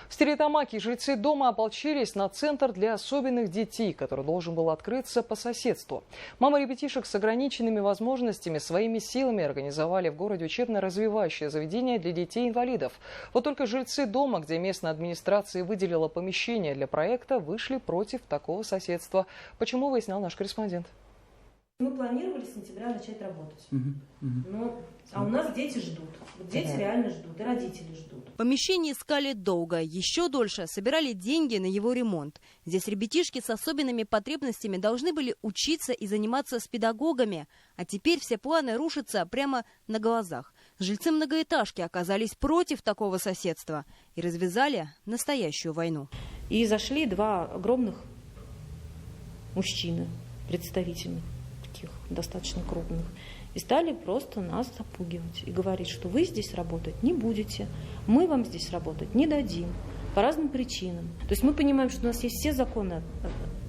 В Стерлитамаке жильцы дома ополчились на центр для особенных детей, который должен был открыться по соседству. Мамы ребятишек с ограниченными возможностями своими силами организовали в городе учебно-развивающее заведение для детей-инвалидов. Вот только жильцы дома, где местная администрация выделила помещение для проекта, вышли против такого соседства. Почему, выяснял наш корреспондент. Мы планировали с сентября начать работать. А у нас дети ждут. Дети реально ждут, и родители ждут. Помещение искали долго, еще дольше собирали деньги на его ремонт. Здесь ребятишки с особенными потребностями должны были учиться и заниматься с педагогами. А теперь все планы рушатся прямо на глазах. Жильцы многоэтажки оказались против такого соседства и развязали настоящую войну. И зашли два огромных мужчины, представительных, таких достаточно крупных, и стали просто нас запугивать и говорить, что вы здесь работать не будете, мы вам здесь работать не дадим по разным причинам. То есть мы понимаем, что у нас есть все законы,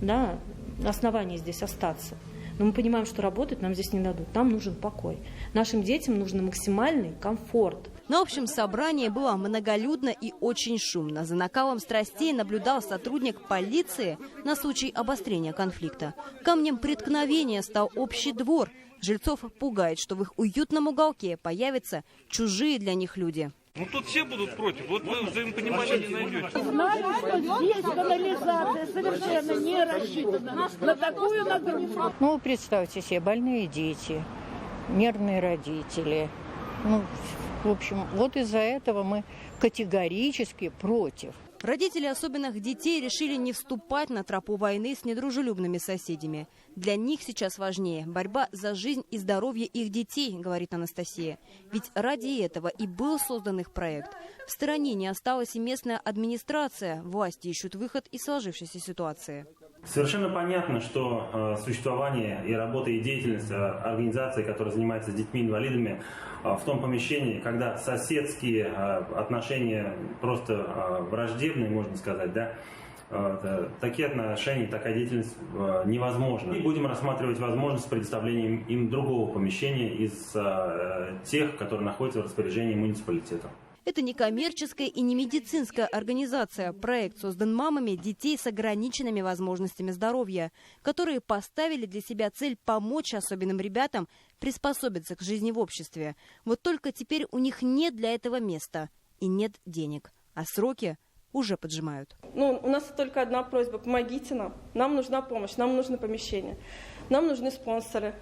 да, основания здесь остаться, но мы понимаем, что работать нам здесь не дадут, нам нужен покой. Нашим детям нужен максимальный комфорт. На общем собрании было многолюдно и очень шумно. За накалом страстей наблюдал сотрудник полиции на случай обострения конфликта. Камнем преткновения стал общий двор. Жильцов пугает, что в их уютном уголке появятся чужие для них люди. Ну тут все будут против, вот вы взаимопонимания не найдете. Знали, что здесь канализация совершенно не рассчитана на такую нагрузку. Ну, представьте себе, больные дети, нервные родители. Ну, в общем, вот из-за этого мы категорически против. Родители особенных детей решили не вступать на тропу войны с недружелюбными соседями. Для них сейчас важнее борьба за жизнь и здоровье их детей, говорит Анастасия. Ведь ради этого и был создан их проект. В стороне не осталась и местная администрация. Власти ищут выход из сложившейся ситуации. Совершенно понятно, что существование и работа и деятельность организации, которая занимается с детьми-инвалидами, в том помещении, когда соседские отношения просто враждебные, можно сказать, да, такие отношения, такая деятельность невозможна. Мы будем рассматривать возможность предоставления им другого помещения из тех, которые находятся в распоряжении муниципалитета. Это не коммерческая и не медицинская организация. Проект создан мамами детей с ограниченными возможностями здоровья, которые поставили для себя цель помочь особенным ребятам приспособиться к жизни в обществе. Вот только теперь у них нет для этого места и нет денег, а сроки уже поджимают. У нас только одна просьба: помогите нам. Нам нужна помощь, нам нужно помещение, нам нужны спонсоры.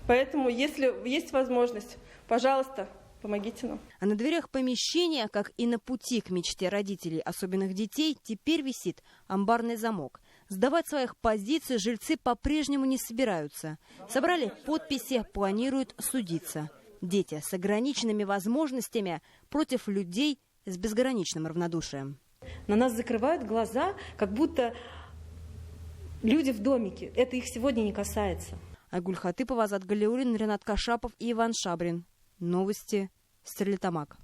Поэтому, если есть возможность, пожалуйста, помогите нам. А на дверях помещения, как и на пути к мечте родителей особенных детей, теперь висит амбарный замок. Сдавать своих позиций жильцы по-прежнему не собираются. Собрали подписи, планируют судиться. Дети с ограниченными возможностями против людей с безграничным равнодушием. На нас закрывают глаза, как будто люди в домике. Это их сегодня не касается. Айгуль Хатыпова, Азат Галиуллин, Ренат Кашапов и Иван Шабрин. Новости Стерлитамак.